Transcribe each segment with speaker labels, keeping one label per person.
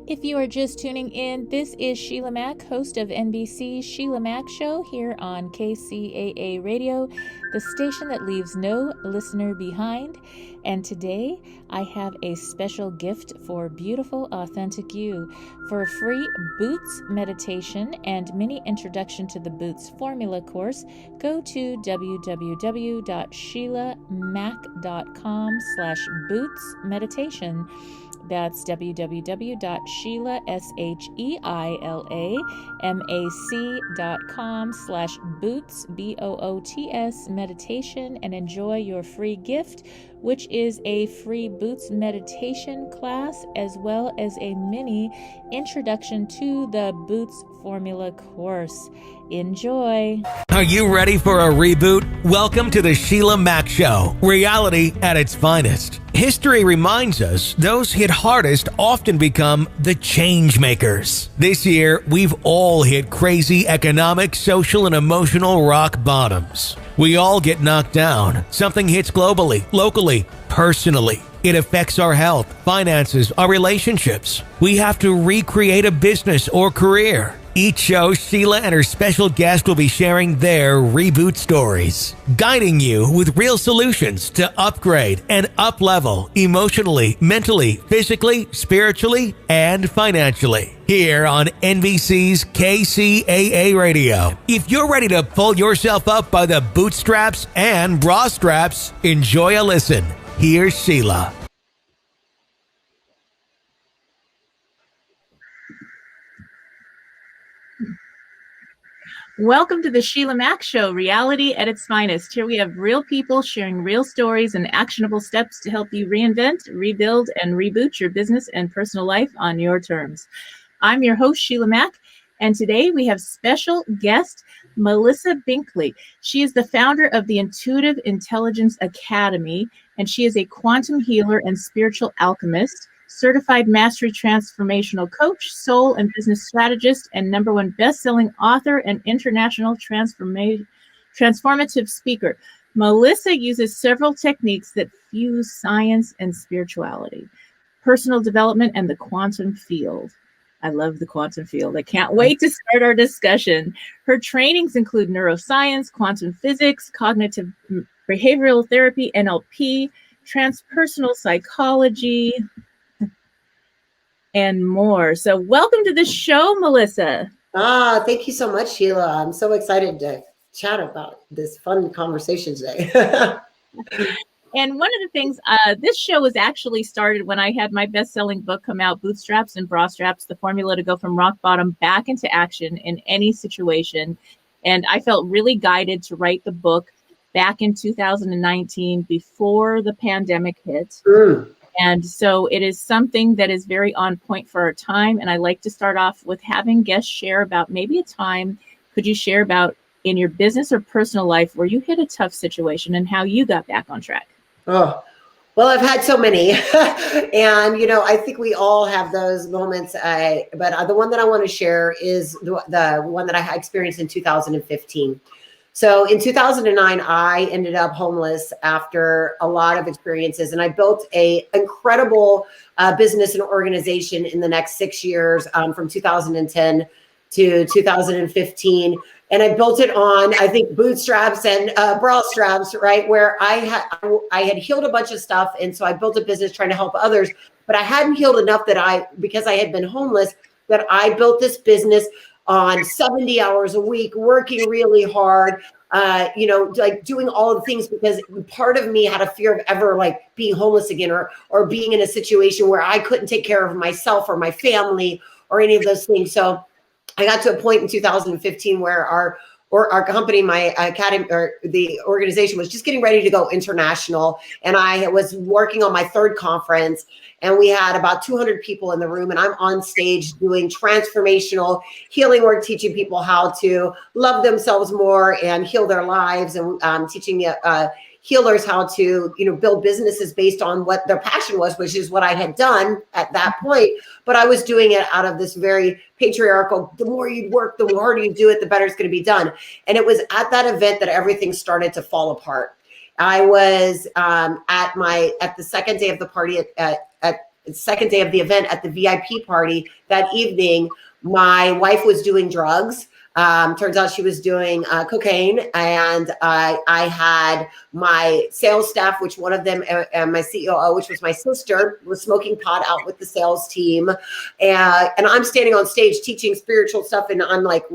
Speaker 1: If you are just tuning in, this is Sheila Mack, host of NBC's Sheila Mack Show here on KCAA Radio, the station that leaves no listener behind. And today I have a special gift for beautiful, authentic you. For a free Boots meditation and mini introduction to the Boots formula course, go to www.sheilamac.com/Boots meditation. That's www.Sheilamac.com/Boots, BOOTS meditation, and enjoy your free gift, which is a free Boots meditation class, as well as a mini introduction to the Boots formula course. Enjoy.
Speaker 2: Are you ready for a reboot? Welcome to the Sheila Mack Show, reality at its finest. History reminds us those hit hardest often become the change makers. This year, we've all hit crazy economic, social, and emotional rock bottoms. We all get knocked down. Something hits globally, locally, personally. It affects our health, finances, our relationships. We have to recreate a business or career. Each show, Sheila and her special guest will be sharing their reboot stories, guiding you with real solutions to upgrade and up-level emotionally, mentally, physically, spiritually, and financially. Here on NBC's KCAA Radio. If you're ready to pull yourself up by the bootstraps and bra straps, enjoy a listen. Here's Sheila.
Speaker 1: Welcome to the Sheila Mack Show, reality at its finest. Here we have real people sharing real stories and actionable steps to help you reinvent, rebuild, and reboot your business and personal life on your terms. I'm your host, Sheila Mack, and today we have special guest, Melissa Binkley. She is the founder of the Intuitive Intelligence Academy, and she is a quantum healer and spiritual alchemist, certified Mastery Transformational Coach, soul and business strategist, and #1 best-selling author and international transformative speaker. Melissa uses several techniques that fuse science and spirituality, personal development, and the quantum field. I love the quantum field. I can't wait to start our discussion. Her trainings include neuroscience, quantum physics, cognitive behavioral therapy, NLP, transpersonal psychology, and more. So welcome to the show, Melissa.
Speaker 3: Thank you so much, Sheila. I'm so excited to chat about this fun conversation today.
Speaker 1: And one of the things, this show was actually started when I had my best-selling book come out, Bootstraps and Bra Straps, the formula to go from rock bottom back into action in any situation. And I felt really guided to write the book back in 2019 before the pandemic hit. And so it is something that is very on point for our time. And I like to start off with having guests share about maybe a time, could you share about in your business or personal life where you hit a tough situation and how you got back on track?
Speaker 3: Oh, well, I've had so many. And, you know, I think we all have those moments. But the one that I want to share is the one that I experienced in 2015. So in 2009, I ended up homeless after a lot of experiences, and I built an incredible business and organization in the next 6 years, from 2010 to 2015. And I built it on, I think, bootstraps and bra straps, right? Where I had healed a bunch of stuff. And so I built a business trying to help others, but I hadn't healed enough because I had been homeless, that I built this business on 70 hours a week, working really hard, like doing all the things, because part of me had a fear of ever like being homeless again, or being in a situation where I couldn't take care of myself or my family or any of those things. So I got to a point in 2015 where our company, my academy, or the organization, was just getting ready to go international. And I was working on my third conference, and we had about 200 people in the room, and I'm on stage doing transformational healing work, teaching people how to love themselves more and heal their lives, and teaching healers how to, build businesses based on what their passion was, which is what I had done at that point. But I was doing it out of this very patriarchal, the more you work, the harder you do it, the better it's going to be done. And it was at that event that everything started to fall apart. I was at the second day of the party at second day of the event at the VIP party that evening, my wife was doing drugs. Turns out she was doing cocaine, and I had my sales staff, which one of them, my COO, which was my sister, was smoking pot out with the sales team, and I'm standing on stage teaching spiritual stuff, and I'm like,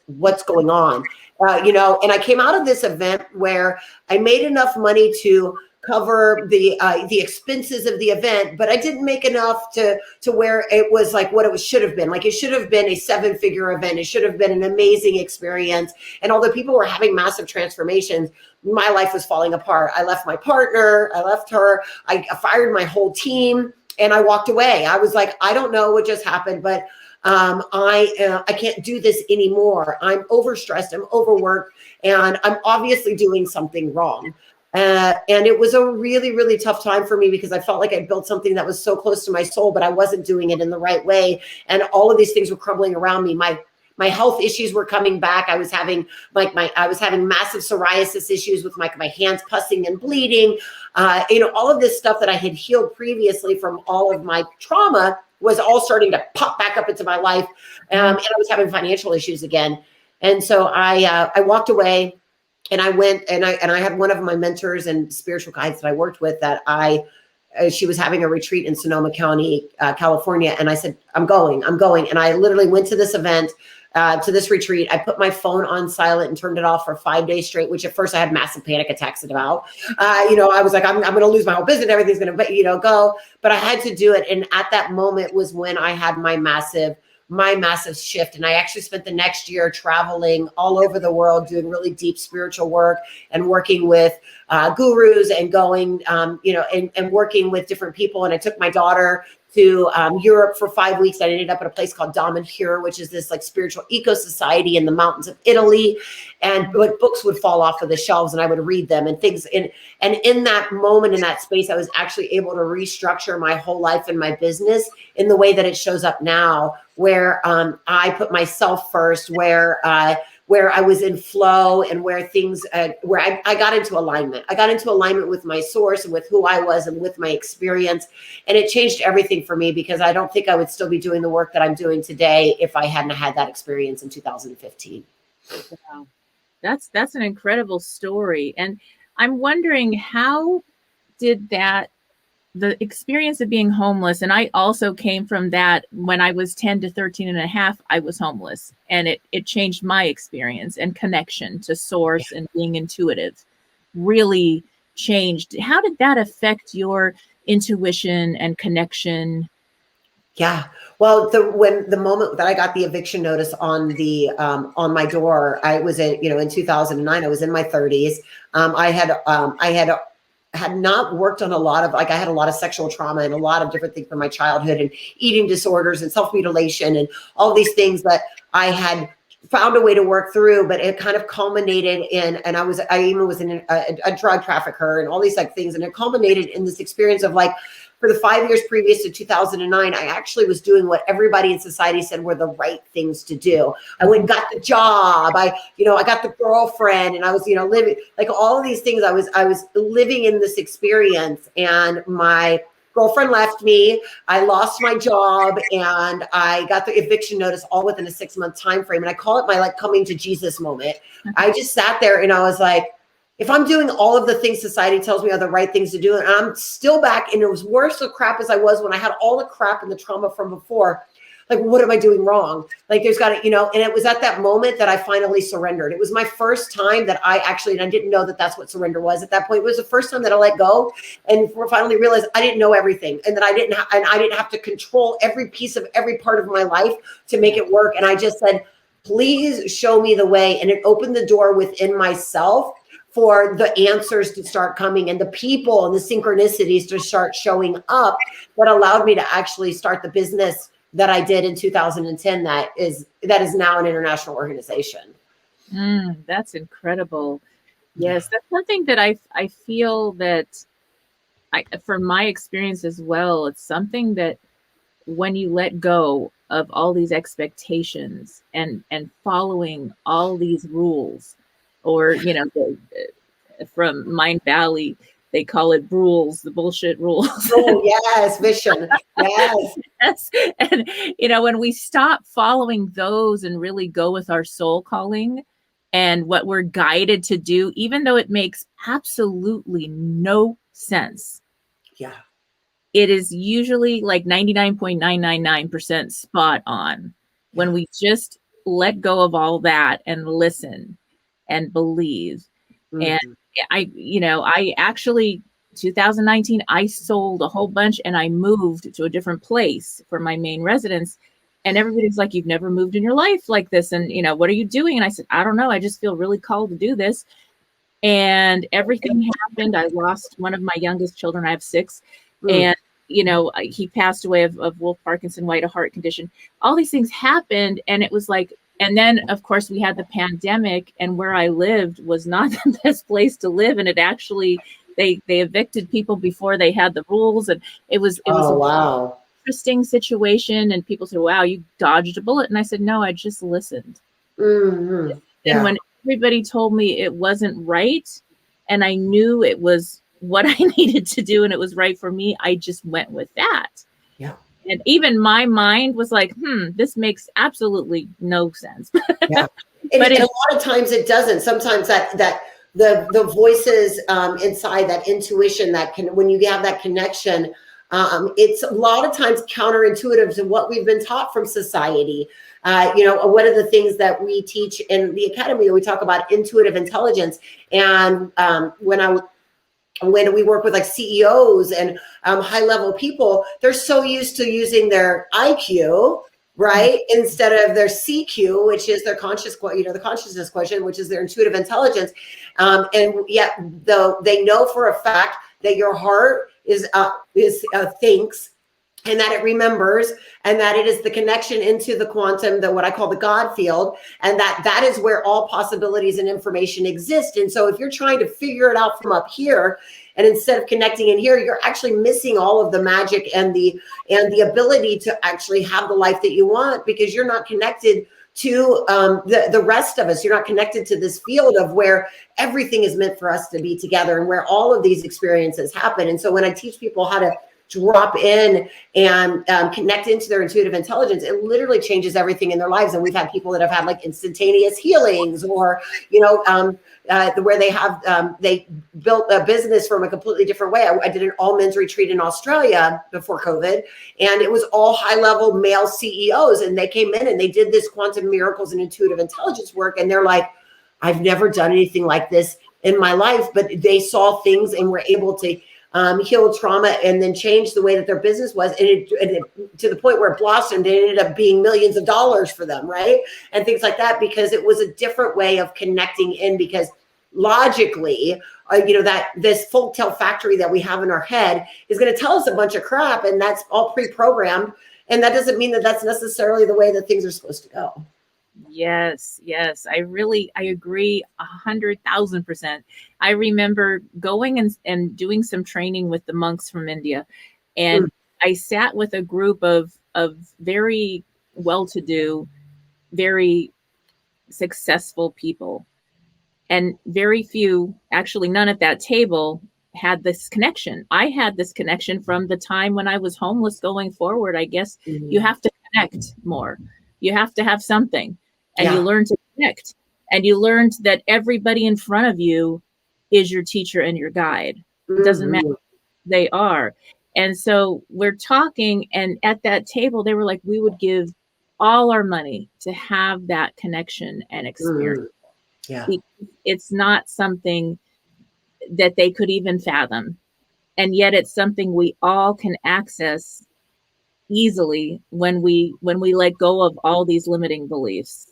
Speaker 3: what's going on, And I came out of this event where I made enough money to cover the expenses of the event, but I didn't make enough to where it was like what it should have been. Like, it should have been a 7-figure event. It should have been an amazing experience. And although people were having massive transformations, my life was falling apart. I left my partner. I left her. I fired my whole team, and I walked away. I was like, I don't know what just happened, but I can't do this anymore. I'm overstressed. I'm overworked, and I'm obviously doing something wrong. And it was a really, really tough time for me because I felt like I built something that was so close to my soul, but I wasn't doing it in the right way. And all of these things were crumbling around me. My health issues were coming back. I was having massive psoriasis issues with my hands pussing and bleeding. All of this stuff that I had healed previously from all of my trauma was all starting to pop back up into my life. And I was having financial issues again. And so I walked away. And I went and I had one of my mentors and spiritual guides that I worked with that she was having a retreat in Sonoma County, California. And I said, I'm going. And I literally went to this event, to this retreat. I put my phone on silent and turned it off for 5 days straight, which at first I had massive panic attacks about. I was like, I'm going to lose my whole business. Everything's going to, go. But I had to do it. And at that moment was when I had my massive shift. And I actually spent the next year traveling all over the world, doing really deep spiritual work and working with gurus and going, and working with different people. And I took my daughter to Europe for 5 weeks. I ended up at a place called Dyer, which is this like spiritual eco society in the mountains of Italy. And books would fall off of the shelves and I would read them and things. And in that moment, in that space, I was actually able to restructure my whole life and my business in the way that it shows up now, where I put myself first, where I was in flow and where things, where I got into alignment. I got into alignment with my source and with who I was and with my experience. And it changed everything for me because I don't think I would still be doing the work that I'm doing today if I hadn't had that experience in 2015.
Speaker 1: Wow. That's an incredible story. And I'm wondering, how did the experience of being homeless, and I also came from that when I was 10 to 13 and a half, I was homeless, and it changed my experience and connection to source and being intuitive really changed. How did that affect your intuition and connection?
Speaker 3: Yeah. Well, the moment that I got the eviction notice on on my door, I was in 2009, I was in my 30s. I had not worked on a lot of, I had a lot of sexual trauma and a lot of different things from my childhood and eating disorders and self-mutilation and all these things that I had found a way to work through, but it kind of culminated in, and I even was in a drug trafficker and all these things. And it culminated in this experience of for the 5 years previous to 2009, I actually was doing what everybody in society said were the right things to do. I went and got the job. I got the girlfriend, and I was, living all of these things. I was living in this experience, and my girlfriend left me. I lost my job, and I got the eviction notice all within a 6-month time frame. And I call it my coming to Jesus moment. I just sat there and I was like, if I'm doing all of the things society tells me are the right things to do, and I'm still back, and it was worse of crap as I was when I had all the crap and the trauma from before, what am I doing wrong? There's got to, and it was at that moment that I finally surrendered. It was my first time that I didn't know that that's what surrender was at that point. It was the first time that I let go and finally realized I didn't know everything, and that I didn't have to control every piece of every part of my life to make it work. And I just said, please show me the way. And it opened the door within myself for the answers to start coming and the people and the synchronicities to start showing up that allowed me to actually start the business that I did in 2010 that is now an international organization.
Speaker 1: That's incredible. Yes, that's something that I feel that from my experience as well, it's something that when you let go of all these expectations and following all these rules, or from Mind Valley, They call it rules, the bullshit rules.
Speaker 3: Oh, yes, vision. Yes.
Speaker 1: Yes. And, when we stop following those and really go with our soul calling and what we're guided to do, even though it makes absolutely no sense.
Speaker 3: Yeah.
Speaker 1: It is usually like 99.999% spot on when we just let go of all that and listen and believe. And I actually, 2019, I sold a whole bunch and I moved to a different place for my main residence. And everybody's like, you've never moved in your life like this. And, what are you doing? And I said, I don't know. I just feel really called to do this. And everything happened. I lost one of my youngest children. I have 6. And, he passed away of Wolf Parkinson White, a heart condition. All these things happened. And it was like, and then, of course, we had the pandemic, and where I lived was not the best place to live. And it actually, they evicted people before they had the rules. And it was
Speaker 3: wow.
Speaker 1: Interesting situation. And people said, wow, you dodged a bullet. And I said, no, I just listened.
Speaker 3: Mm-hmm. Yeah.
Speaker 1: And when everybody told me it wasn't right, and I knew it was what I needed to do and it was right for me, I just went with that.
Speaker 3: Yeah.
Speaker 1: And even my mind was like, this makes absolutely no sense.
Speaker 3: Yeah. But a lot of times it doesn't. Sometimes that the voices inside, that intuition, when you have that connection, it's a lot of times counterintuitive to what we've been taught from society. One of the things that we teach in the academy, we talk about intuitive intelligence. And when we work with like CEOs and high level people, they're so used to using their IQ, right? Instead of their CQ, which is their the consciousness quotient, which is their intuitive intelligence. And yet though they know for a fact that your heart thinks, and that it remembers, and that it is the connection into the quantum, what I call the God field, and that is where all possibilities and information exist. And so if you're trying to figure it out from up here, and instead of connecting in here, you're actually missing all of the magic and the ability to actually have the life that you want, because you're not connected to the rest of us. You're not connected to this field of where everything is meant for us to be together and where all of these experiences happen. And so when I teach people how to drop in and connect into their intuitive intelligence, it literally changes everything in their lives. And we've had people that have had like instantaneous healings, or where they built a business from a completely different way. I did an all men's retreat in Australia before COVID, and it was all high level male CEOs, and they came in and they did this quantum miracles and intuitive intelligence work, and they're like, I've never done anything like this in my life, but they saw things and were able to heal trauma and then change the way that their business was. And it to the point where it blossomed, it ended up being millions of dollars for them, right? And things like that, because it was a different way of connecting in, because logically, that this folk tale factory that we have in our head is going to tell us a bunch of crap, and that's all pre-programmed. And that doesn't mean that that's necessarily the way that things are supposed to go.
Speaker 1: Yes. I agree 100,000%. I remember going and doing some training with the monks from India, and I sat with a group of very well-to-do, very successful people, and very few, actually none at that table, had this connection. I had this connection from the time when I was homeless going forward. I guess you have to connect more. You have to have something. And you learn to connect, and you learned that everybody in front of you is your teacher and your guide. It doesn't matter who they are. And so we're talking, and at that table, they were like, we would give all our money to have that connection and experience.
Speaker 3: Yeah.
Speaker 1: It's not something that they could even fathom. And yet it's something we all can access easily when we let go of all these limiting beliefs.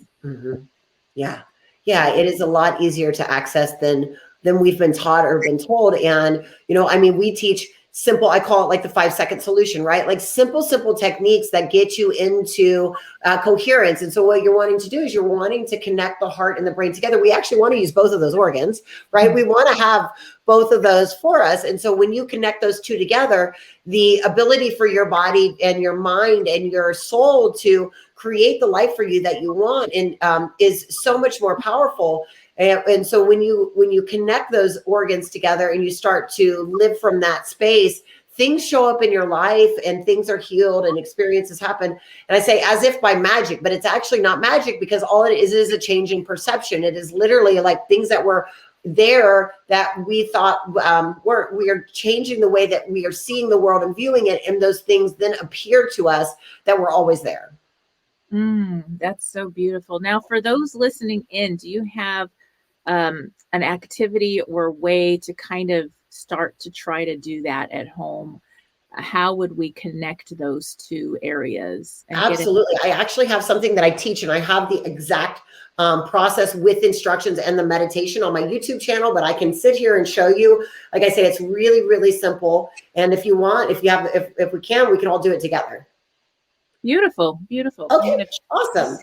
Speaker 3: Yeah, it is a lot easier to access than we've been taught or been told. And we teach simple, I call it like the 5-second solution, right? Like simple techniques that get you into coherence. And so what you're wanting to do is you're wanting to connect the heart and the brain together. We actually want to use both of those organs, right? We want to have both of those for us. And so when you connect those two together, the ability for your body and your mind and your soul to create the life for you that you want and is so much more powerful. And so when you connect those organs together and you start to live from that space, things show up in your life and things are healed and experiences happen. And I say as if by magic, but it's actually not magic, because all it is a changing perception. It is literally like things that were there that we thought weren't. We are changing the way that we are seeing the world and viewing it. And those things then appear to us that were always there.
Speaker 1: That's so beautiful. Now, for those listening in, do you have an activity or way to kind of start to try to do that at home? How would we connect those two areas?
Speaker 3: Absolutely. I actually have something that I teach, and I have the exact process with instructions and the meditation on my YouTube channel, but I can sit here and show you. Like I say, it's really, really simple. And if you want, if we can all do it together.
Speaker 1: Beautiful. Beautiful.
Speaker 3: Okay. Awesome.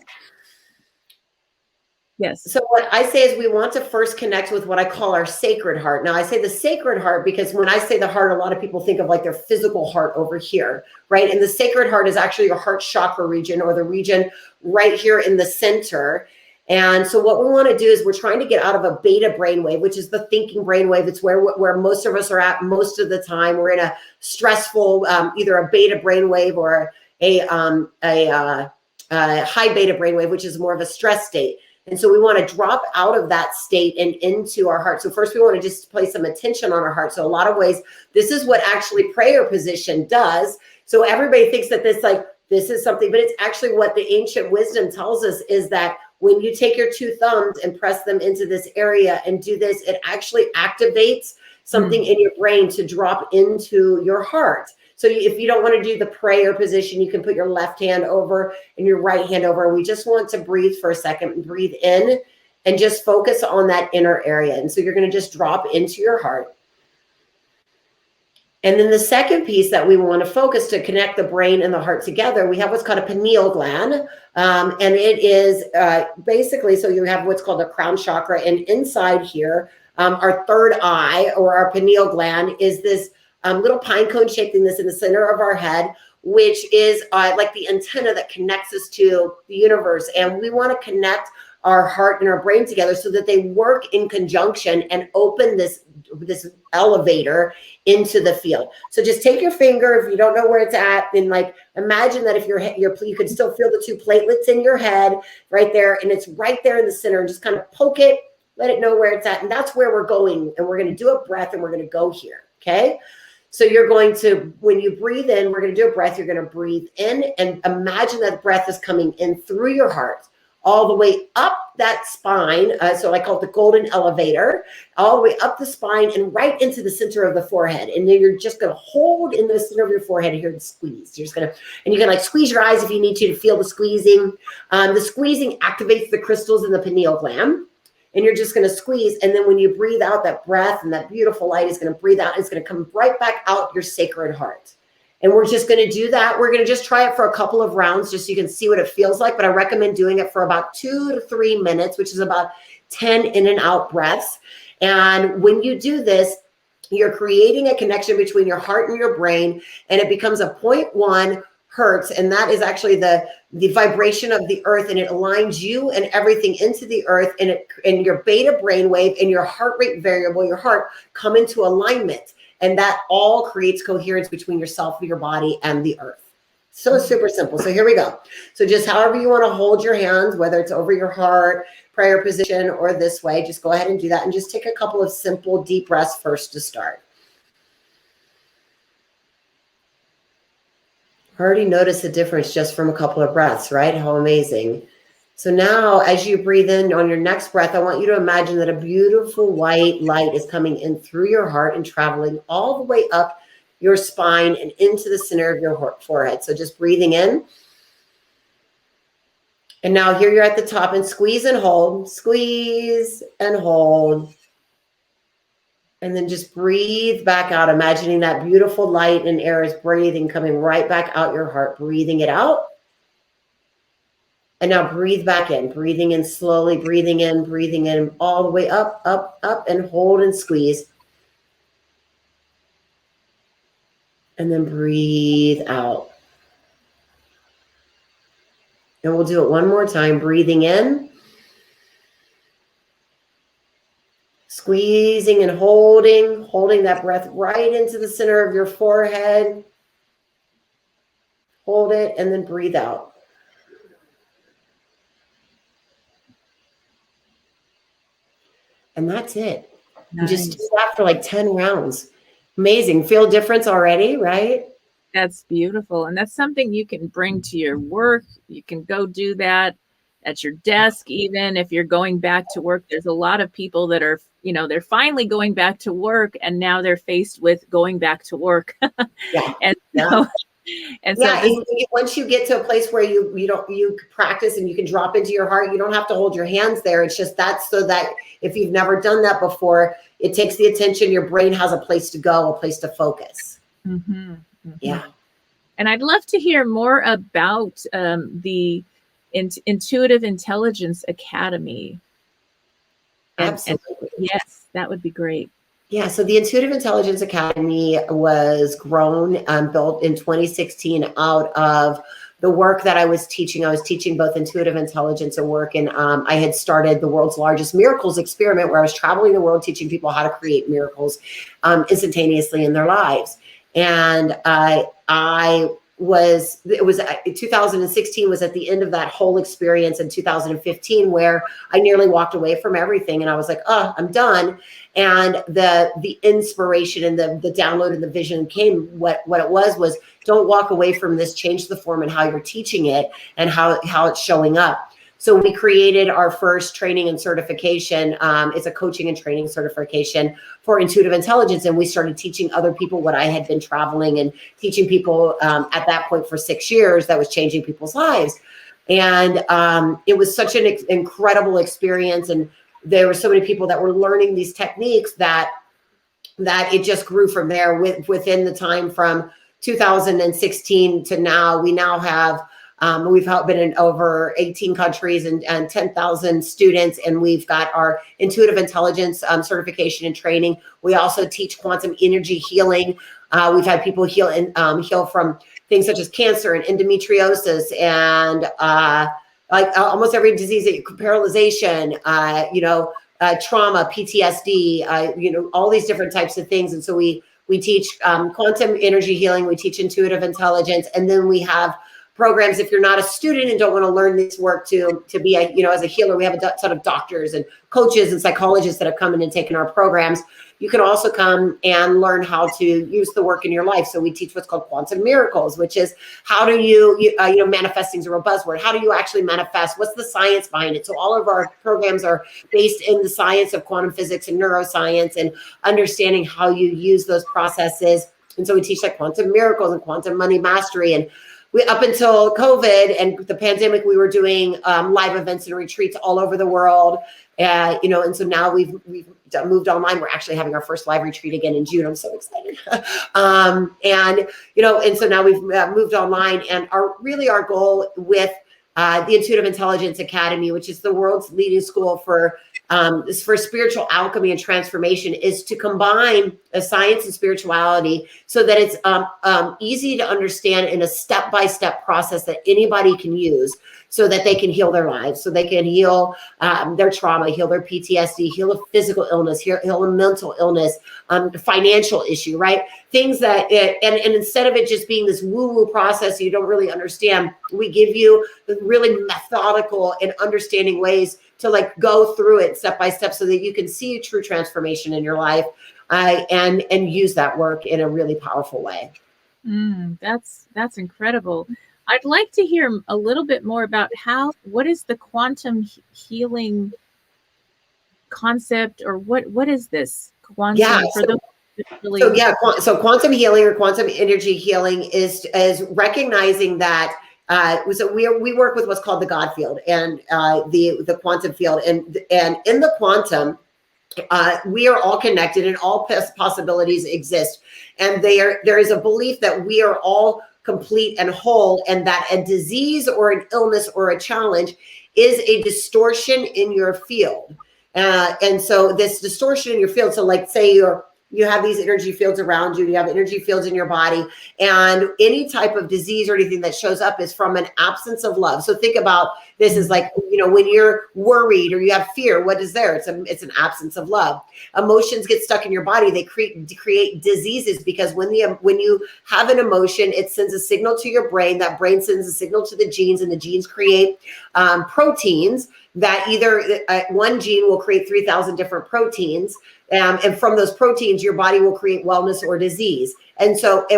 Speaker 1: Yes.
Speaker 3: So what I say is we want to first connect with what I call our sacred heart. Now I say the sacred heart because when I say the heart, a lot of people think of like their physical heart over here, right? And the sacred heart is actually your heart chakra region, or the region right here in the center. And so what we want to do is we're trying to get out of a beta brainwave, which is the thinking brainwave. It's where most of us are at most of the time. We're in a stressful, either a beta brainwave or a high beta brainwave, which is more of a stress state. And so we want to drop out of that state and into our heart. So first we want to just place some attention on our heart. So a lot of ways, this is what actually prayer position does. So everybody thinks that this is something, but it's actually what the ancient wisdom tells us is that when you take your two thumbs and press them into this area and do this, it actually activates something in your brain to drop into your heart. So if you don't want to do the prayer position, you can put your left hand over and your right hand over. And we just want to breathe for a second and breathe in and just focus on that inner area. And so you're going to just drop into your heart. And then the second piece that we want to focus to connect the brain and the heart together, we have what's called a pineal gland. And it is basically, so you have what's called a crown chakra. And inside here, our third eye, or our pineal gland, is this little pine cone shaped in the center of our head, which is like the antenna that connects us to the universe. And we want to connect our heart and our brain together so that they work in conjunction and open this elevator into the field. So just take your finger, if you don't know where it's at, and like imagine that if you could still feel the two platelets in your head right there, and it's right there in the center, and just kind of poke it, let it know where it's at. And that's where we're going. And we're going to do a breath, and we're going to go here. Okay. So you're going to, when you breathe in, we're going to do a breath. You're going to breathe in and imagine that breath is coming in through your heart, all the way up that spine. So I call it the golden elevator, all the way up the spine and right into the center of the forehead. And then you're just going to hold in the center of your forehead here and squeeze. You're just going to, and you can like squeeze your eyes if you need to feel the squeezing. The squeezing activates the crystals in the pineal gland. And you're just going to squeeze. And then when you breathe out, that breath and that beautiful light is going to breathe out. And it's going to come right back out your sacred heart. And we're just going to do that. We're going to just try it for a couple of rounds just so you can see what it feels like. But I recommend doing it for about 2 to 3 minutes, which is about 10 in and out breaths. And when you do this, you're creating a connection between your heart and your brain. And it becomes a 0.1 hertz, and that is actually the vibration of the earth, and it aligns you and everything into the earth, and your beta brainwave and your heart rate variable, your heart, come into alignment, and that all creates coherence between yourself, your body, and the earth. So super simple. So here we go. So just however you want to hold your hands, whether it's over your heart, prayer position, or this way, just go ahead and do that, and just take a couple of simple deep breaths first to start. Already noticed the difference just from a couple of breaths, right? How amazing. So now as you breathe in on your next breath, I want you to imagine that a beautiful white light is coming in through your heart and traveling all the way up your spine and into the center of your forehead. So just breathing in. And now here you're at the top, and squeeze and hold, squeeze and hold. And then just breathe back out, imagining that beautiful light and air is breathing, coming right back out your heart, breathing it out. And now breathe back in, breathing in slowly, breathing in all the way up, up, up, and hold and squeeze. And then breathe out. And we'll do it one more time, breathing in. Squeezing and holding that breath right into the center of your forehead. Hold it and then breathe out. And that's it.
Speaker 1: Nice.
Speaker 3: Just do that for like 10 rounds. Amazing. Feel a difference already, right?
Speaker 1: That's beautiful. And that's something you can bring to your work. You can go do that at your desk. Even if you're going back to work, there's a lot of people that are, they're finally going back to work, and now they're faced with going back to work.
Speaker 3: Yeah.
Speaker 1: And
Speaker 3: once you get to a place where you practice and you can drop into your heart, you don't have to hold your hands there. It's just that's so that if you've never done that before, it takes the attention. Your brain has a place to go, a place to focus.
Speaker 1: Mm-hmm. Mm-hmm.
Speaker 3: Yeah.
Speaker 1: And I'd love to hear more about the Intuitive Intelligence Academy.
Speaker 3: Absolutely.
Speaker 1: Yes, that would be great.
Speaker 3: Yeah, so the Intuitive Intelligence Academy was grown and built in 2016 out of the work that I was teaching. I was teaching both intuitive intelligence and work, and I had started the world's largest miracles experiment where I was traveling the world teaching people how to create miracles instantaneously in their lives. And it was 2016 was at the end of that whole experience in 2015 where I nearly walked away from everything, and I was like, oh, I'm done. And the inspiration and the download and the vision came. What it was don't walk away from this, change the form and how you're teaching it and how it's showing up. So we created our first training and certification. It's a coaching and training certification for intuitive intelligence. And we started teaching other people what I had been traveling and teaching people at that point for 6 years. That was changing people's lives. And it was such an incredible experience. And there were so many people that were learning these techniques that it just grew from there. Within the time from 2016 to now, we now have we've been in over 18 countries and 10,000 students, and we've got our intuitive intelligence certification and training. We also teach quantum energy healing. We've had people heal from things such as cancer and endometriosis and like almost every disease, paralyzation, trauma, PTSD, all these different types of things. And so we teach quantum energy healing, we teach intuitive intelligence, and then we have programs. If you're not a student and don't want to learn this work to be as a healer, we have a ton of doctors and coaches and psychologists that have come in and taken our programs. You can also come and learn how to use the work in your life. So we teach what's called quantum miracles, which is how do you manifesting is a real buzzword. How do you actually manifest? What's the science behind it? So all of our programs are based in the science of quantum physics and neuroscience and understanding how you use those processes. And so we teach like quantum miracles and quantum money mastery. And up until COVID and the pandemic, we were doing live events and retreats all over the world. And so now we've moved online. We're actually having our first live retreat again in June. I'm so excited. And so now we've moved online, and our goal with the Intuitive Intelligence Academy, which is the world's leading school for spiritual alchemy and transformation, is to combine science and spirituality so that it's easy to understand in a step-by-step process that anybody can use so that they can heal their lives, so they can heal their trauma, heal their PTSD, heal a physical illness, heal a mental illness, financial issue, right? Things that, and instead of it just being this woo-woo process you don't really understand, we give you really methodical and understanding ways to go through it step by step so that you can see true transformation in your life and use that work in a really powerful way.
Speaker 1: That's incredible. I'd like to hear a little bit more about what is the quantum healing concept, or what is this quantum?
Speaker 3: Yeah. So quantum healing or quantum energy healing is recognizing that so we work with what's called the God field and the quantum field, and in the quantum we are all connected and all possibilities exist, and there is a belief that we are all complete and whole, and that a disease or an illness or a challenge is a distortion in your field. And so this distortion in your field, so say you have these energy fields around you, you have energy fields in your body, and any type of disease or anything that shows up is from an absence of love. So think about this as like, when you're worried or you have fear, what is there? It's an absence of love. Emotions get stuck in your body. They create diseases, because when you have an emotion, it sends a signal to your brain. That brain sends a signal to the genes, and the genes create proteins that either one gene will create 3,000 different proteins. And from those proteins, your body will create wellness or disease. And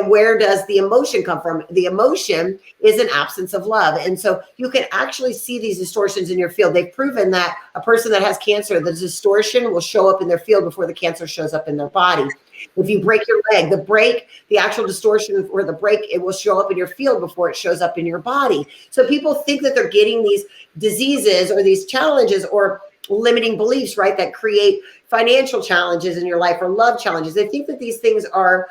Speaker 3: where does the emotion come from? The emotion is an absence of love. And so you can actually see these distortions in your field. They've proven that a person that has cancer, the distortion will show up in their field before the cancer shows up in their body. If you break your leg, the actual distortion or the break, it will show up in your field before it shows up in your body. So people think that they're getting these diseases or these challenges or limiting beliefs, right, that create financial challenges in your life or love challenges. They think that these things are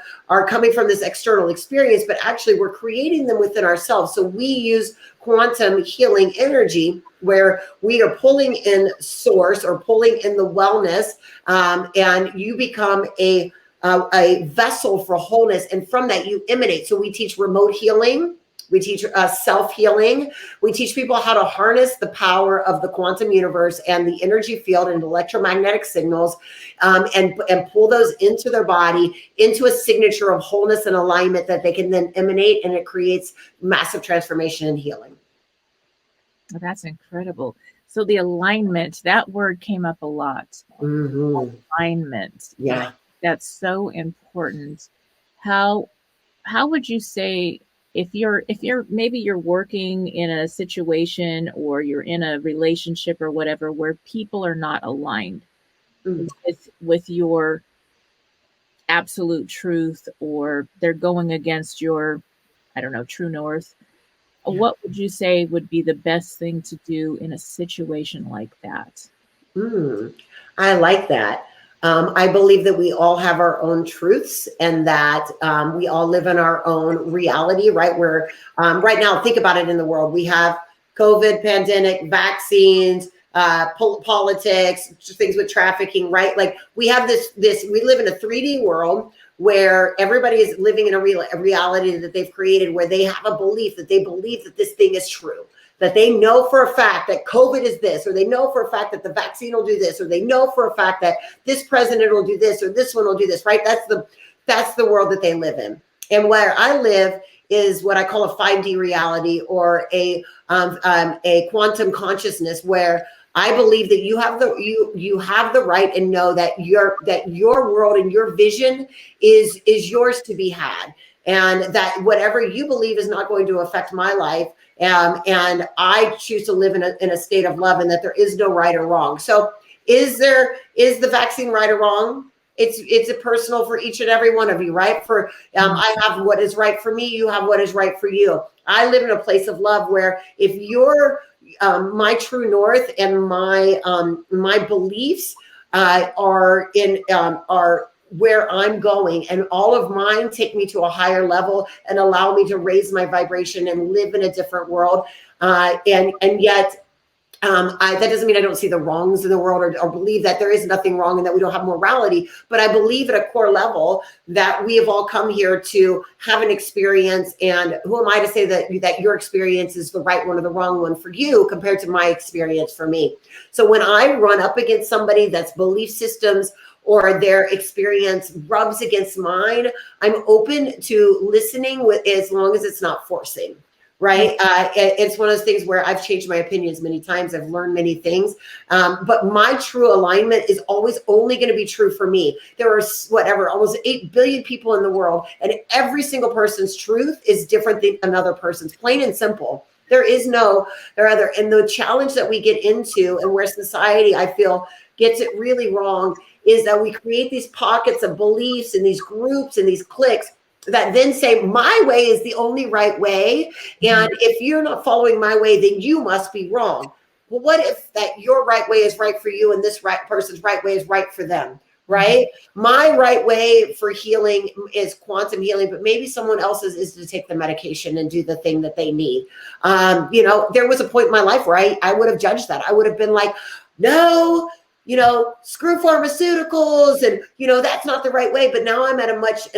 Speaker 3: coming from this external experience, but actually we're creating them within ourselves. So we use quantum healing energy, where we are pulling in source or pulling in the wellness, and you become a vessel for wholeness. And from that you emanate. So we teach remote healing. We teach self-healing. We teach people how to harness the power of the quantum universe and the energy field and electromagnetic signals, and pull those into their body, into a signature of wholeness and alignment that they can then emanate, and it creates massive transformation and healing.
Speaker 1: Oh, that's incredible. So the alignment, that word came up a lot.
Speaker 3: Mm-hmm.
Speaker 1: Alignment.
Speaker 3: Yeah.
Speaker 1: That's so important. How would you say, if you're maybe you're working in a situation or you're in a relationship or whatever where people are not aligned with your absolute truth, or they're going against your, I don't know, true north, what would you say would be the best thing to do in a situation like that?
Speaker 3: I like that. I believe that we all have our own truths, and that we all live in our own reality, right? Where right now, think about it in the world. We have COVID, pandemic, vaccines, politics, things with trafficking, right? Like we have this, we live in a 3D world where everybody is living in a reality that they've created, where they have a belief that they believe that this thing is true, that they know for a fact that COVID is this, or they know for a fact that the vaccine will do this, or they know for a fact that this president will do this, or this one will do this, right? That's the world that they live in. And where I live is what I call a 5D reality, or a quantum consciousness, where I believe that you have the right and know that your world and your vision is yours to be had, and that whatever you believe is not going to affect my life. And I choose to live in a state of love, and that there is no right or wrong. So is the vaccine right or wrong? It's a personal for each and every one of you, right? I have what is right for me. You have what is right for you. I live in a place of love, where if you're my true north and my beliefs are where I'm going, and all of mine take me to a higher level and allow me to raise my vibration and live in a different world. And yet that doesn't mean I don't see the wrongs in the world, or believe that there is nothing wrong and that we don't have morality. But I believe at a core level that we have all come here to have an experience. And who am I to say that your experience is the right one or the wrong one for you compared to my experience for me? So when I run up against somebody that's belief systems or their experience rubs against mine, I'm open to listening, with as long as it's not forcing. Right. It's one of those things where I've changed my opinions many times. I've learned many things. But my true alignment is always only going to be true for me. There are almost 8 billion people in the world, and every single person's truth is different than another person's, plain and simple. There are other. And the challenge that we get into, and where society, I feel, gets it really wrong, is that we create these pockets of beliefs and these groups and these cliques that then say my way is the only right way. And if you're not following my way, then you must be wrong. Well, what if that your right way is right for you and this right person's right way is right for them, right? My right way for healing is quantum healing, but maybe someone else's is to take the medication and do the thing that they need. There was a point in my life where I would have judged that. I would have been like, no, screw pharmaceuticals and, that's not the right way. But now I'm in a much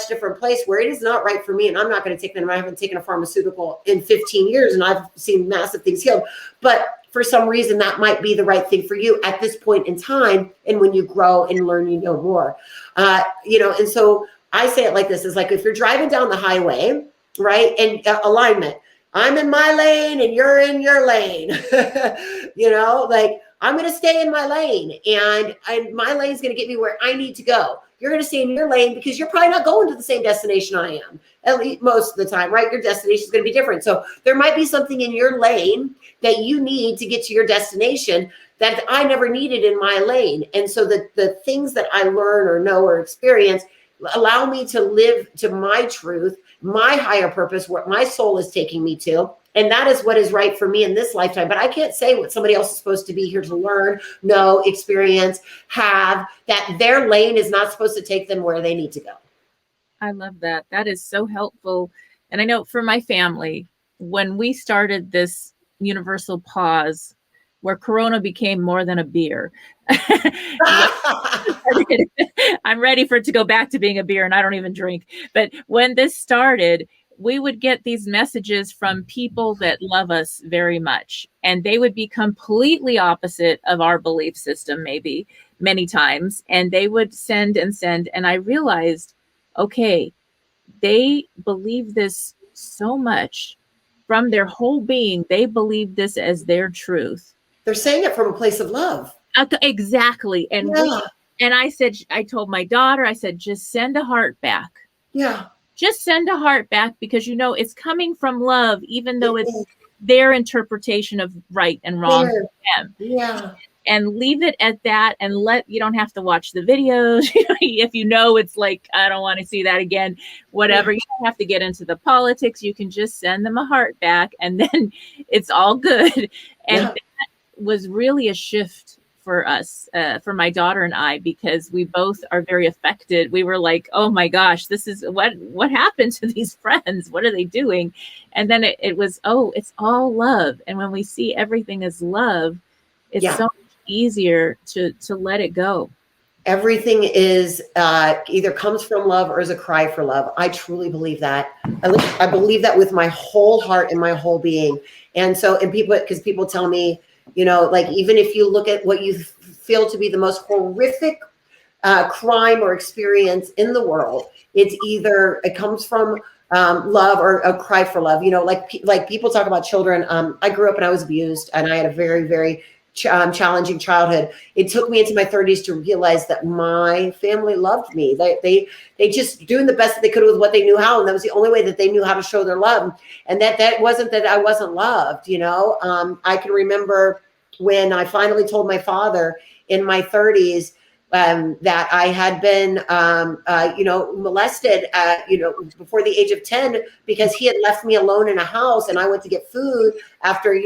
Speaker 3: different place where it is not right for me. And I'm not going to take them. I haven't taken a pharmaceutical in 15 years and I've seen massive things healed. But for some reason, that might be the right thing for you at this point in time. And when you grow and learn, more, and so I say it like this, is like, if you're driving down the highway, right. And alignment, I'm in my lane and you're in your lane, like I'm going to stay in my lane and my lane is going to get me where I need to go. You're going to stay in your lane because you're probably not going to the same destination I am, at least most of the time, right? Your destination is going to be different. So there might be something in your lane that you need to get to your destination that I never needed in my lane. And so the things that I learn or know or experience allow me to live to my truth, my higher purpose, where my soul is taking me to. And that is what is right for me in this lifetime. But I can't say what somebody else is supposed to be here to learn, know, experience, have, that their lane is not supposed to take them where they need to go.
Speaker 1: I love that. That is so helpful. And I know for my family, when we started this universal pause, where Corona became more than a beer, I'm ready for it to go back to being a beer, and I don't even drink. But when this started, we would get these messages from people that love us very much, and they would be completely opposite of our belief system, maybe many times. And they would send and send. And I realized, okay, they believe this so much from their whole being. They believe this as their truth.
Speaker 3: They're saying it from a place of love.
Speaker 1: Exactly. And I told my daughter, I said, just send a heart back.
Speaker 3: Yeah.
Speaker 1: Just send a heart back, because, it's coming from love, even though it's their interpretation of right and wrong for them.
Speaker 3: Yeah.
Speaker 1: And leave it at that, and you don't have to watch the videos. If it's like, I don't want to see that again, whatever. You don't have to get into the politics. You can just send them a heart back, and then it's all good. And that was really a shift for us, for my daughter and I, because we both are very affected. We were like, oh my gosh, this is what happened to these friends? What are they doing? And then it was, it's all love. And when we see everything as love, it's so much easier to let it go.
Speaker 3: Everything is either comes from love or is a cry for love. I truly believe that. I believe that with my whole heart and my whole being. And so, because people tell me, like, even if you look at what you feel to be the most horrific crime or experience in the world, it comes from love or a cry for love. Like people talk about children. I grew up and I was abused, and I had a very, very challenging childhood. It took me into my 30s to realize that my family loved me. They just doing the best that they could with what they knew how, and that was the only way that they knew how to show their love. And that wasn't that I wasn't loved. I can remember when I finally told my father in my 30s that I had been, molested, before the age of 10, because he had left me alone in a house, and I went to get food after,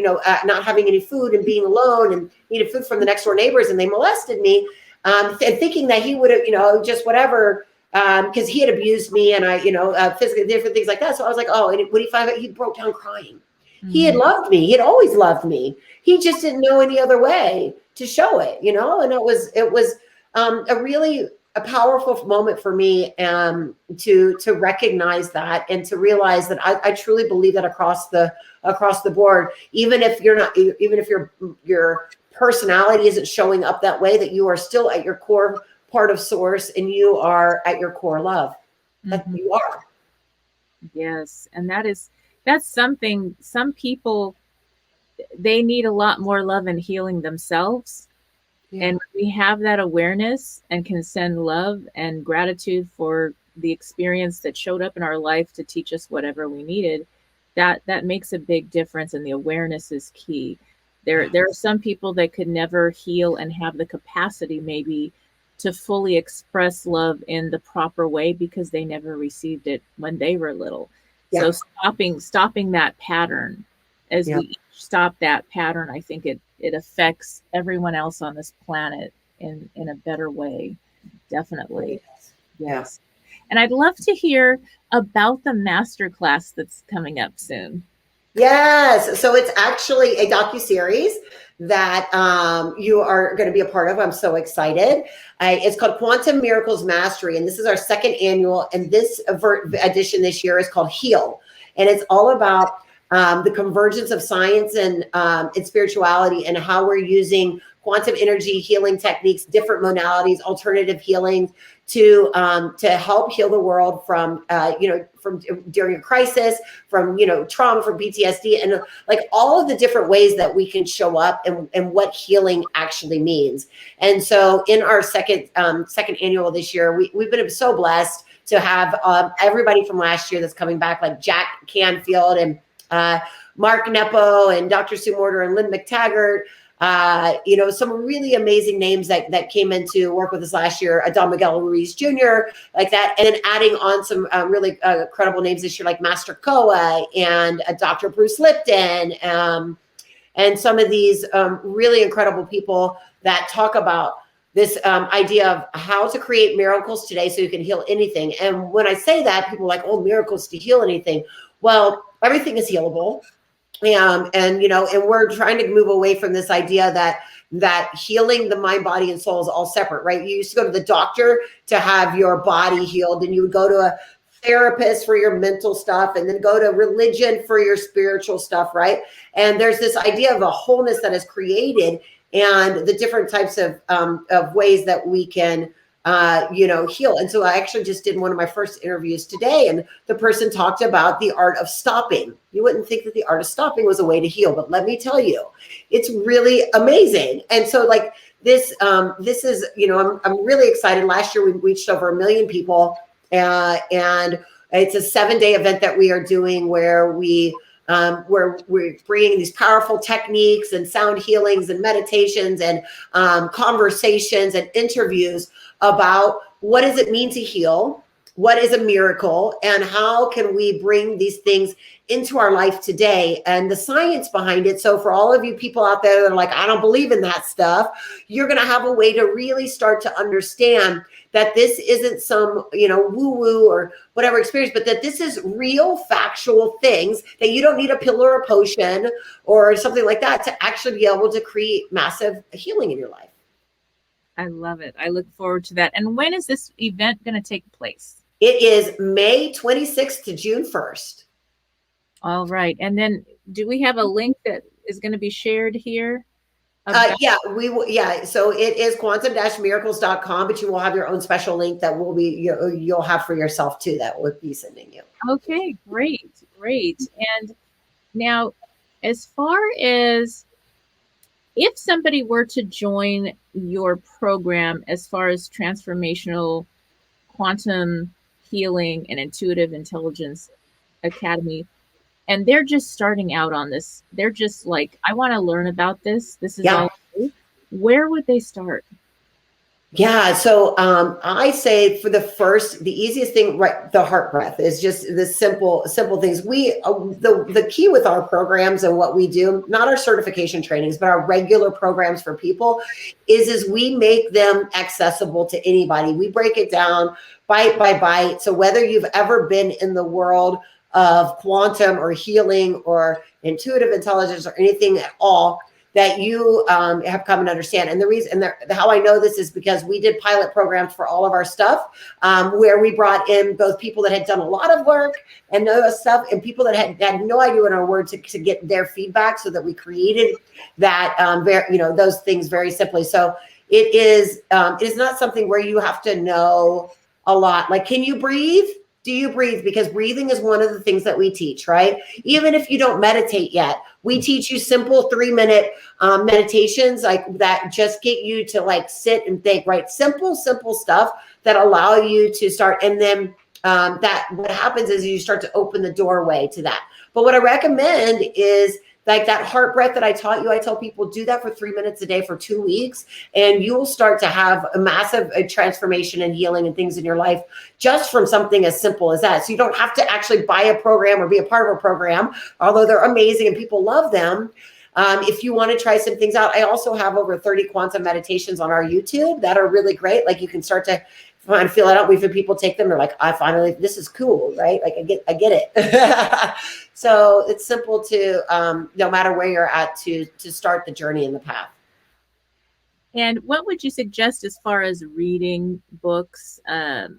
Speaker 3: not having any food and being alone, and needed food from the next door neighbors, and they molested me, and thinking that he would have, just whatever, because he had abused me, and I, physically, different things like that. So I was like, and when he found out, he broke down crying. Mm-hmm. He had loved me. He had always loved me. He just didn't know any other way to show it, and it was a powerful moment for me to recognize that, and to realize that I truly believe that across the board, even if your personality isn't showing up that way, that you are still at your core part of source, and you are at your core love. That you are.
Speaker 1: Yes. And that's something, some people, they need a lot more love and healing themselves. Yeah. And we have that awareness and can send love and gratitude for the experience that showed up in our life to teach us whatever we needed. That makes a big difference, and the awareness is key. There are some people that could never heal and have the capacity maybe to fully express love in the proper way because they never received it when they were little. Yeah. So stopping that pattern, as we each stop that pattern, I think it affects everyone else on this planet in a better way. Definitely. Yes. And I'd love to hear about the masterclass that's coming up soon.
Speaker 3: Yes. So it's actually a docu-series that you are going to be a part of. I'm so excited. It's called Quantum Miracles Mastery, and this is our second annual. And this edition this year is called Heal, and it's all about the convergence of science and spirituality, and how we're using quantum energy healing techniques, different modalities, alternative healing to help heal the world from from during a crisis, from trauma, from PTSD, and like all of the different ways that we can show up and what healing actually means. And so in our second annual this year, we've been so blessed to have everybody from last year that's coming back, like Jack Canfield and Mark Nepo and Dr. Sue Morter and Lynn McTaggart. Some really amazing names that came in to work with us last year, Don Miguel Ruiz Jr., like that. And then adding on some really credible names this year, like Master Koa and Dr. Bruce Lipton, and some of these really incredible people that talk about this idea of how to create miracles today so you can heal anything. And when I say that, people are like, oh, miracles to heal anything. Well, everything is healable. And we're trying to move away from this idea that healing the mind, body, and soul is all separate, right? You used to go to the doctor to have your body healed, and you would go to a therapist for your mental stuff, and then go to religion for your spiritual stuff, right? And there's this idea of a wholeness that is created, and the different types of ways that we can heal. And so I actually just did one of my first interviews today, and the person talked about the art of stopping. You wouldn't think that the art of stopping was a way to heal, but let me tell you, it's really amazing. And so like this is, I'm really excited. Last year we reached over 1 million people, and it's a 7-day event that we are doing where we're bringing these powerful techniques and sound healings and meditations and conversations and interviews about what does it mean to heal, what is a miracle, and how can we bring these things into our life today, and the science behind it. So for all of you people out there that are like, I don't believe in that stuff, you're going to have a way to really start to understand that this isn't some, woo-woo or whatever experience, but that this is real factual things, that you don't need a pill or a potion or something like that to actually be able to create massive healing in your life.
Speaker 1: I love it. I look forward to that. And when is this event going to take place?
Speaker 3: It is May 26th to June 1st.
Speaker 1: All right. And then do we have a link that is going to be shared here?
Speaker 3: Yeah, we will. Yeah. So it is quantum-miracles.com, but you will have your own special link that will be, you'll have for yourself too, that would be sending you.
Speaker 1: Okay, great. And now, as far as if somebody were to join your program as far as transformational quantum healing and intuitive intelligence academy, and they're just starting out on this, they're just like, I want to learn about this. This is all. Where would they start?
Speaker 3: Yeah. So I say for the easiest thing, right, the heart breath is just the simple things. The key with our programs and what we do, not our certification trainings, but our regular programs for people is we make them accessible to anybody. We break it down bite by bite. So whether you've ever been in the world of quantum or healing or intuitive intelligence or anything at all, that you have come and understand. And the reason, and how I know this is because we did pilot programs for all of our stuff, where we brought in both people that had done a lot of work and know stuff, and people that had no idea what our word to get their feedback, so that we created that, those things very simply. So it is not something where you have to know a lot. Like, can you breathe? Do you breathe? Because breathing is one of the things that we teach, right? Even if you don't meditate yet, we teach you simple 3-minute meditations like that, just get you to like sit and think, right? Simple stuff that allow you to start. And then that what happens is you start to open the doorway to that. But what I recommend is like that heart breath that I taught you. I tell people do that for 3 minutes a day for 2 weeks, and you will start to have a massive transformation and healing and things in your life just from something as simple as that. So you don't have to actually buy a program or be a part of a program, although they're amazing and people love them. If you want to try some things out, I also have over 30 quantum meditations on our YouTube that are really great. Like you can start to find, feel it out. We've had people take them. They're like, I finally, this is cool, right? Like I get it. So it's simple to, no matter where you're at, to start the journey in the path.
Speaker 1: And what would you suggest as far as reading books,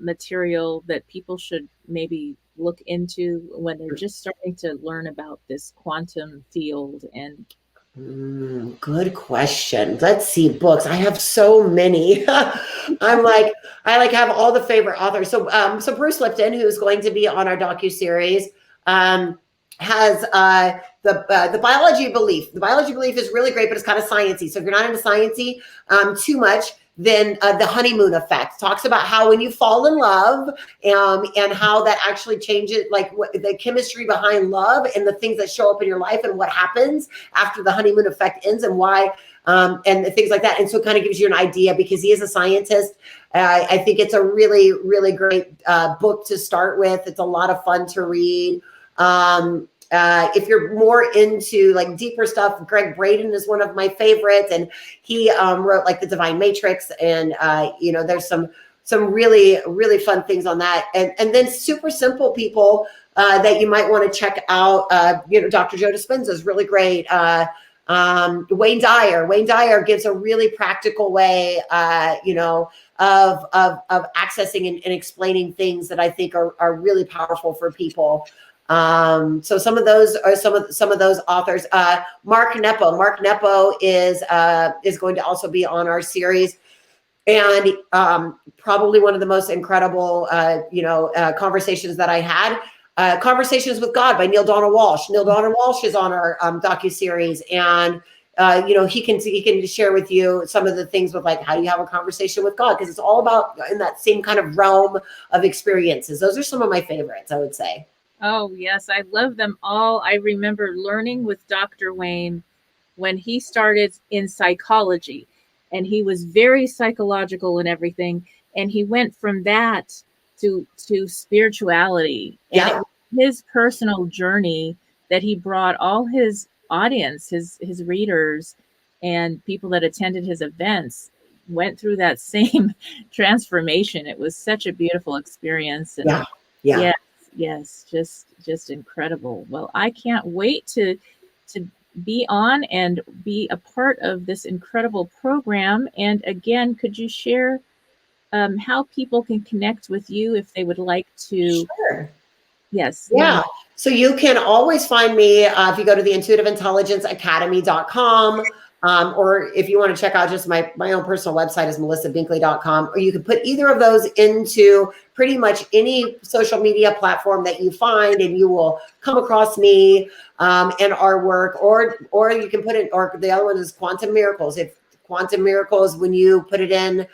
Speaker 1: material that people should maybe look into when they're just starting to learn about this quantum field? And
Speaker 3: Good question. Let's see, books. I have so many. I have all the favorite authors. So Bruce Lipton, who's going to be on our docu-series, has the biology of belief. The biology of belief is really great, but it's kind of sciencey. So if you're not into sciencey too much, then the honeymoon effect talks about how when you fall in love, and how that actually changes, like the chemistry behind love and the things that show up in your life and what happens after the honeymoon effect ends and why, and things like that. And so it kind of gives you an idea, because he is a scientist. I think it's a really, really great book to start with. It's a lot of fun to read. If you're more into like deeper stuff, Greg Braden is one of my favorites, and he wrote like the Divine Matrix, and there's some really, really fun things on that. And then super simple people that you might want to check out. Dr. Joe Dispenza is really great. Wayne Dyer gives a really practical way, of accessing and explaining things that I think are really powerful for people. So some of those are some of those authors. Mark Nepo is going to also be on our series, and probably one of the most incredible conversations that I had. Conversations with God by Neil Donald Walsh. Neil Donald Walsh is on our docu-series, and he can share with you some of the things with like how do you have a conversation with God, because it's all about in that same kind of realm of experiences. Those are some of my favorites, I would say.
Speaker 1: oh yes, I love them all. I remember learning with Dr. Wayne when he started in psychology, and he was very psychological and everything, and he went from that to spirituality. And
Speaker 3: Yeah.
Speaker 1: it was his personal journey that he brought all his audience, his readers and people that attended his events went through that same transformation. It was such a beautiful experience. And
Speaker 3: Yeah.
Speaker 1: yes, just incredible. Well, I can't wait to be on and be a part of this incredible program. And again, could you share how people can connect with you if they would like to?
Speaker 3: Sure.
Speaker 1: Yes.
Speaker 3: Yeah. So you can always find me if you go to the intuitiveintelligenceacademy.com, or if you want to check out just my own personal website is melissabinkley.com, or you can put either of those into pretty much any social media platform that you find, and you will come across me and our work, or you can put it, or the other one is Quantum Miracles. If Quantum Miracles, when you put it in,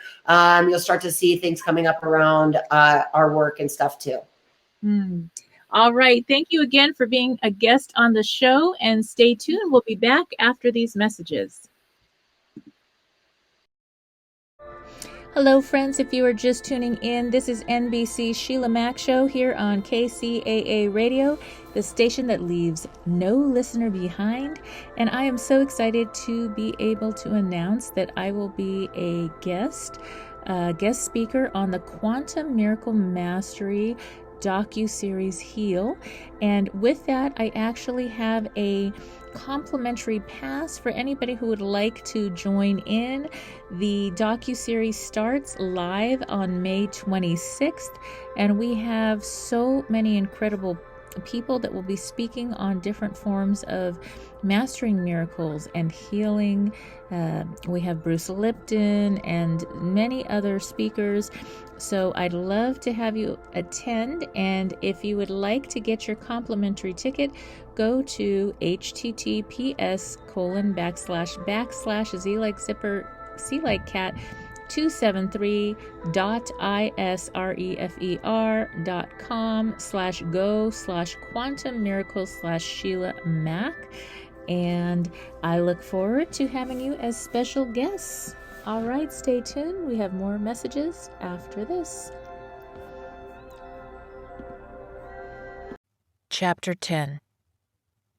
Speaker 3: you'll start to see things coming up around our work and stuff too.
Speaker 1: All right. Thank you again for being a guest on the show, and stay tuned. We'll be back after these messages. Hello, friends. If you are just tuning in, this is NBC Sheila Mack Show here on KCAA Radio, the station that leaves no listener behind. And I am so excited to be able to announce that I will be a guest speaker on the Quantum Miracle Mastery Docu-series Heal. And with that, I actually have a complimentary pass for anybody who would like to join in. The docu-series starts live on May 26th, and we have so many incredible people that will be speaking on different forms of mastering miracles and healing. We have Bruce Lipton and many other speakers. So I'd love to have you attend. And if you would like to get your complimentary ticket, go to https:// Z like zipper, C like cat, 273.isrefer.com/go/quantum miracles/Sheila Mack. And I look forward to having you as special guests. All right, stay tuned. We have more messages after this. Chapter 10.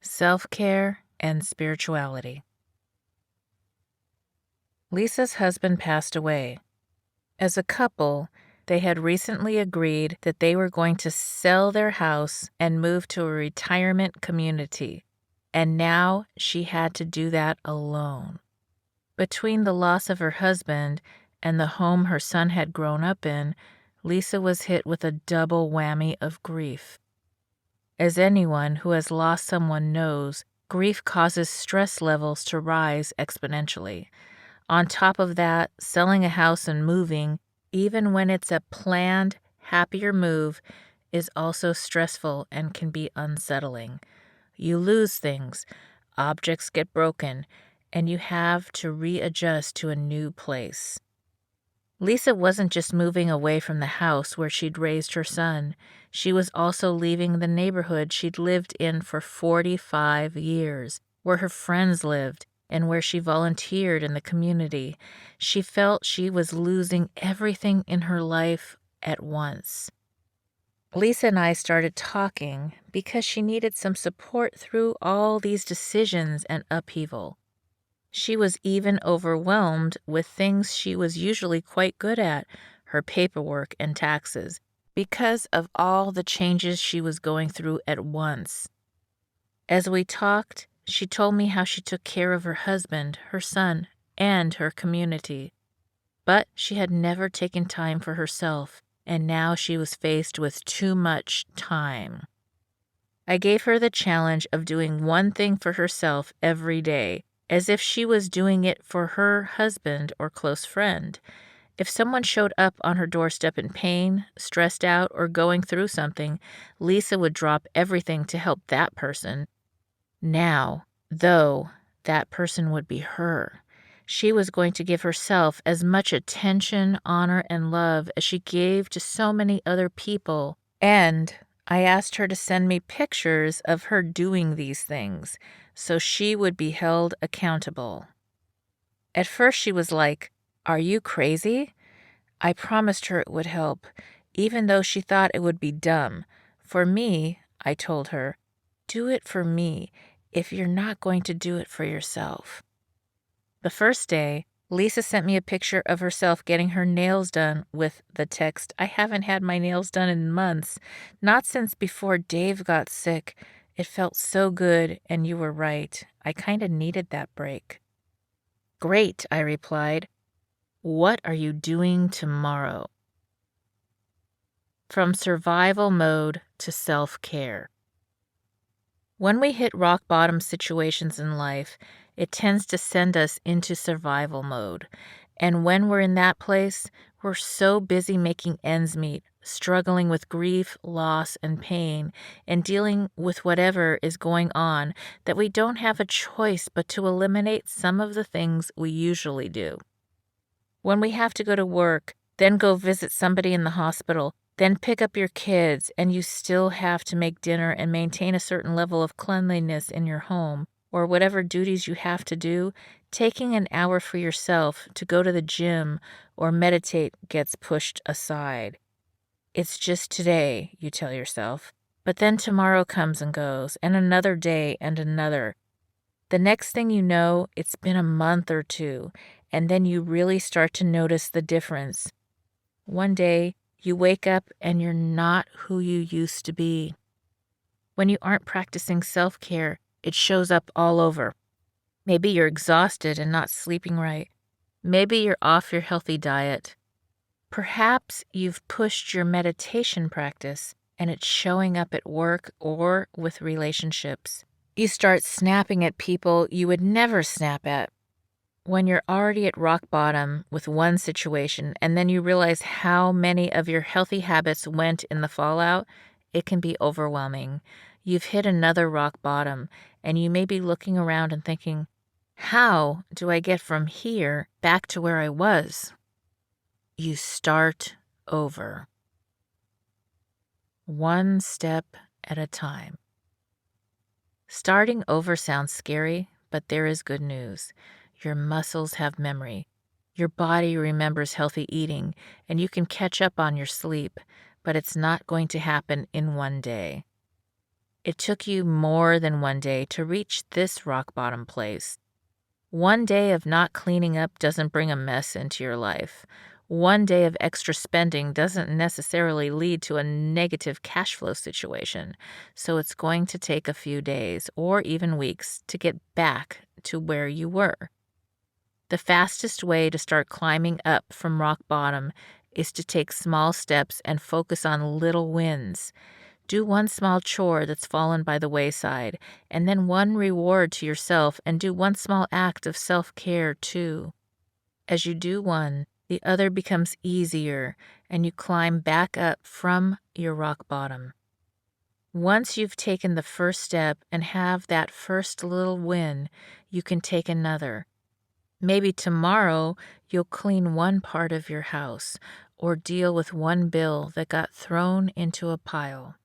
Speaker 1: Self-care
Speaker 4: and spirituality. Lisa's husband passed away. As a couple, they had recently agreed that they were going to sell their house and move to a retirement community, and now she had to do that alone. Between the loss of her husband and the home her son had grown up in, Lisa was hit with a double whammy of grief. As anyone who has lost someone knows, grief causes stress levels to rise exponentially. On top of that, selling a house and moving, even when it's a planned, happier move, is also stressful and can be unsettling. You lose things, objects get broken, and you have to readjust to a new place. Lisa wasn't just moving away from the house where she'd raised her son. She was also leaving the neighborhood she'd lived in for 45 years, where her friends lived, and where she volunteered in the community. She felt she was losing everything in her life at once. Lisa and I started talking because she needed some support through all these decisions and upheaval. She was even overwhelmed with things she was usually quite good at, her paperwork and taxes, because of all the changes she was going through at once. As we talked, she told me how she took care of her husband, her son, and her community. But she had never taken time for herself, and now she was faced with too much time. I gave her the challenge of doing one thing for herself every day, as if she was doing it for her husband or close friend. If someone showed up on her doorstep in pain, stressed out, or going through something, Lisa would drop everything to help that person. Now, though, that person would be her. She was going to give herself as much attention, honor, and love as she gave to so many other people. And I asked her to send me pictures of her doing these things, so she would be held accountable. At first she was like, "Are you crazy?" I promised her it would help, even though she thought it would be dumb. For me, I told her, do it for me if you're not going to do it for yourself. The first day, Lisa sent me a picture of herself getting her nails done with the text, "I haven't had my nails done in months, not since before Dave got sick. It felt so good, and you were right. I kind of needed that break." "Great," I replied. "What are you doing tomorrow?" From survival mode to self-care. When we hit rock bottom situations in life, it tends to send us into survival mode. And when we're in that place, we're so busy making ends meet, struggling with grief, loss, and pain, and dealing with whatever is going on that we don't have a choice but to eliminate some of the things we usually do. When we have to go to work, then go visit somebody in the hospital, then pick up your kids, and you still have to make dinner and maintain a certain level of cleanliness in your home, or whatever duties you have to do, taking an hour for yourself to go to the gym or meditate gets pushed aside. It's just today, you tell yourself, but then tomorrow comes and goes, and another day and another. The next thing you know, it's been a month or two, and then you really start to notice the difference. One day, you wake up and you're not who you used to be. When you aren't practicing self-care, it shows up all over. Maybe you're exhausted and not sleeping right. Maybe you're off your healthy diet. Perhaps you've pushed your meditation practice and it's showing up at work or with relationships. You start snapping at people you would never snap at. When you're already at rock bottom with one situation and then you realize how many of your healthy habits went in the fallout, it can be overwhelming. You've hit another rock bottom and you may be looking around and thinking, how do I get from here back to where I was? You start over. One step at a time. Starting over sounds scary, but there is good news. Your muscles have memory. Your body remembers healthy eating, and you can catch up on your sleep, but it's not going to happen in one day. It took you more than one day to reach this rock bottom place. One day of not cleaning up doesn't bring a mess into your life. One day of extra spending doesn't necessarily lead to a negative cash flow situation, so it's going to take a few days or even weeks to get back to where you were. The fastest way to start climbing up from rock bottom is to take small steps and focus on little wins. Do one small chore that's fallen by the wayside, and then one reward to yourself, and do one small act of self-care too. As you do one, the other becomes easier, and you climb back up from your rock bottom. Once you've taken the first step and have that first little win, you can take another. Maybe tomorrow you'll clean one part of your house or deal with one bill that got thrown into a pile.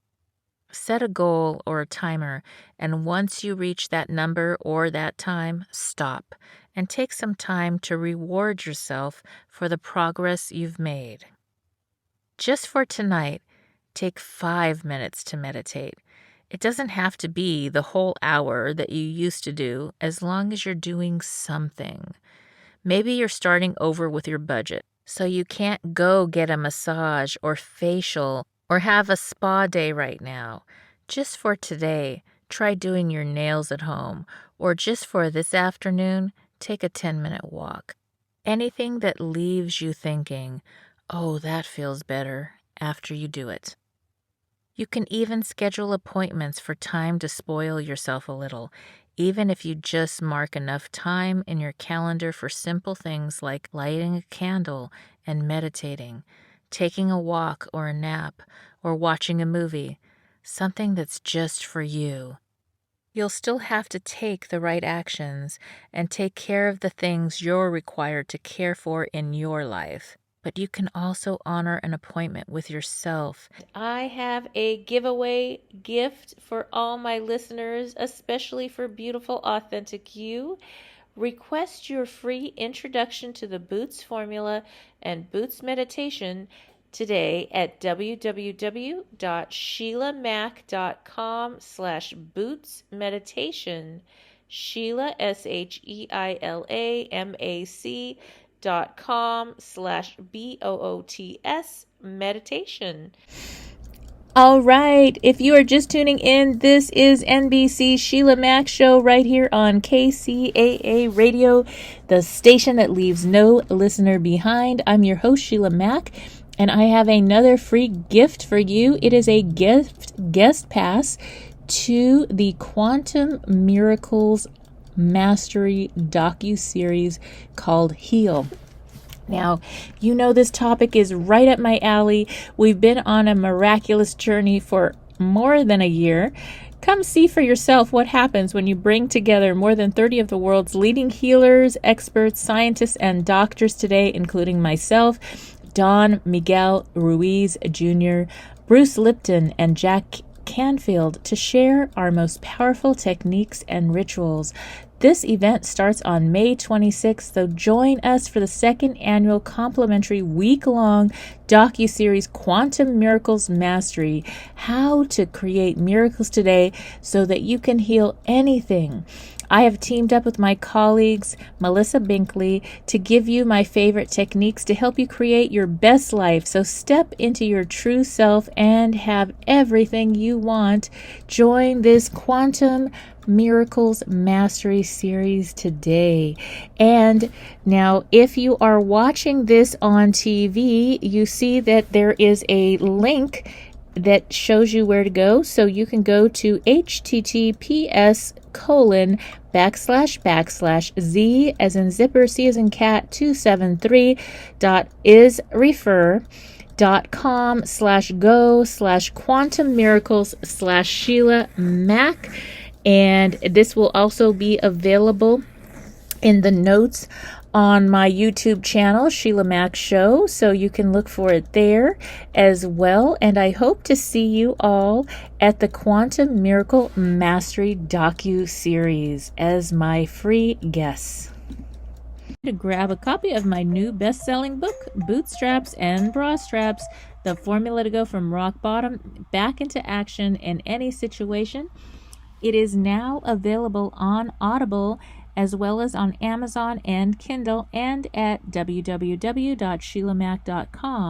Speaker 4: Set a goal or a timer, and once you reach that number or that time, stop and take some time to reward yourself for the progress you've made. Just for tonight, take 5 minutes to meditate. It doesn't have to be the whole hour that you used to do, as long as you're doing something. Maybe you're starting over with your budget, so you can't go get a massage or facial or have a spa day right now. Just for today, try doing your nails at home, or just for this afternoon, take a 10-minute walk. Anything that leaves you thinking, oh, that feels better, after you do it. You can even schedule appointments for time to spoil yourself a little, even if you just mark enough time in your calendar for simple things like lighting a candle and meditating, taking a walk or a nap, or watching a movie, something that's just for you. You'll still have to take the right actions and take care of the things you're required to care for in your life. But you can also honor an appointment with yourself. I have a giveaway gift for all my listeners, especially for beautiful, authentic you. Request your free introduction to the Boots formula and Boots meditation today at www.sheilamac.com/Boots meditation. Sheila, SHEILAMAC.com/BOOTS meditation. All right. If you are just tuning in, this is NBC Sheila Mac Show right here on KCAA Radio, the station that leaves no listener behind. I'm your host, Sheila Mac, and I have another free gift for you. It is a guest pass to the Quantum Miracles Mastery Docu-series called Heal. Now, you know this topic is right up my alley. We've been on a miraculous journey for more than a year. Come see for yourself what happens when you bring together more than 30 of the world's leading healers, experts, scientists, and doctors today, including myself, Don Miguel Ruiz Jr., Bruce Lipton, and Jack Canfield, to share our most powerful techniques and rituals. This event starts on May 26th, so join us for the second annual complimentary week-long docu-series Quantum Miracles Mastery, How to Create Miracles Today so that you can heal anything. I have teamed up with my colleagues, Melissa Binkley, to give you my favorite techniques to help you create your best life. So step into your true self and have everything you want. Join this Quantum Miracles Mastery series today. And now, if you are watching this on TV, you see that there is a link that shows you where to go. So you can go to https://z as in zipper, c as in cat, 273.isrefer.com/go/quantum miracles/Sheila Mac. And this will also be available in the notes on my YouTube channel, Sheila Mac Show, so you can look for it there as well. And I hope to see you all at the Quantum Miracle Mastery Docu-series as my free guests. To grab a copy of my new best-selling book, Bootstraps and Bra Straps,
Speaker 1: The Formula to Go from Rock Bottom Back into Action in Any Situation. It is now available on Audible as well as on Amazon and Kindle and at www.sheilamac.com.